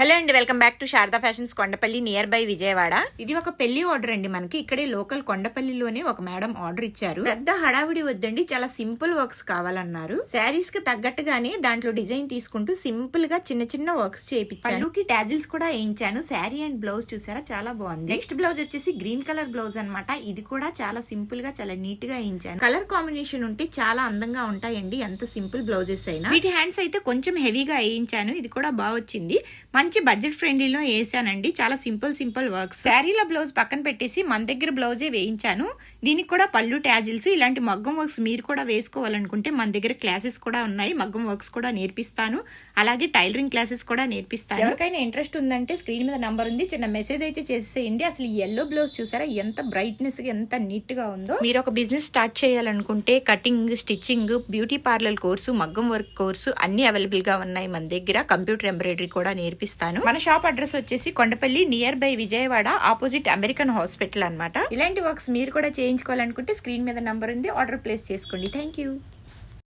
Hello అండి, welcome back to Sharada fashions Kondapalli near by Vijayawada. ఇది ఒక పెళ్లి ఆర్డర్ అండి. మనకి ఇక్కడే లోకల్ కొండపల్లిలోనే ఒక మేడం ఆర్డర్ ఇచ్చారు. పెద్ద హడావిడి వద్దండి, చాలా సింపుల్ వర్క్స్ కావాలన్నారు. శారీస్ కి తగ్గట్టుగానే దాంట్లో డిజైన్ తీసుకుంటూ సింపుల్ గా చిన్న చిన్న వర్క్స్ చేయించాను. పళ్ళుకి టాజిల్స్ కూడా వేయించాను. శారీ అండ్ బ్లౌజ్ చూసారా, చాలా బాగుంది. నెక్స్ట్ బ్లౌజ్ వచ్చేసి గ్రీన్ కలర్ బ్లౌజ్ అన్నమాట. ఇది కూడా చాలా సింపుల్ గా చాలా నీట్ గా వేయించాను. కలర్ కాంబినేషన్ ఉంటే చాలా అందంగా ఉంటాయండి, ఎంత సింపుల్ బ్లౌజెస్ అయినా. వీటి హ్యాండ్స్ అయితే కొంచెం హెవీగా వేయించాను. ఇది కూడా బాగా వచ్చింది. మంచి బడ్జెట్ ఫ్రెండ్లీలో వేసానండి. చాలా సింపుల్ వర్క్స్. శారీలో బ్లౌజ్ పక్కన పెట్టేసి మన దగ్గర బ్లౌజే వేయించాను. దీనికి కూడా పళ్ళు ట్యాజిల్స్, ఇలాంటి మగ్గం వర్క్స్ మీరు కూడా వేసుకోవాలనుకుంటే మన దగ్గర క్లాసెస్ కూడా ఉన్నాయి. మగ్గం వర్క్స్ కూడా నేర్పిస్తాను, అలాగే టైలరింగ్ క్లాసెస్ కూడా నేర్పిస్తాను. ఎవరికైనా ఇంట్రెస్ట్ ఉందంటే స్క్రీన్ మీద నంబర్ ఉంది, చిన్న మెసేజ్ అయితే చేసేయండి. అసలు ఈ ఎల్లో బ్లౌజ్ చూసారా, ఎంత బ్రైట్నెస్ గా ఎంత నీట్ గా ఉందో. మీరు ఒక బిజినెస్ స్టార్ట్ చేయాలనుకుంటే cutting, stitching, beauty parlour course, మగ్గం వర్క్ కోర్సు అన్ని అవైలబుల్ గా ఉన్నాయి మన దగ్గర. కంప్యూటర్ ఎంబ్రాయిడరీ కూడా నేర్పిస్తాను. మన షాప్ అడ్రస్ వచ్చేసి Kondapalli near by Vijayawada, opposite American hospital అన్నమాట. ఇలాంటి వర్క్స్ మీరు కూడా చేయించుకోవాలనుకుంటే స్క్రీన్ మీద నంబర్ ఉంది, ఆర్డర్ ప్లేస్ చేసుకోండి. Thank you.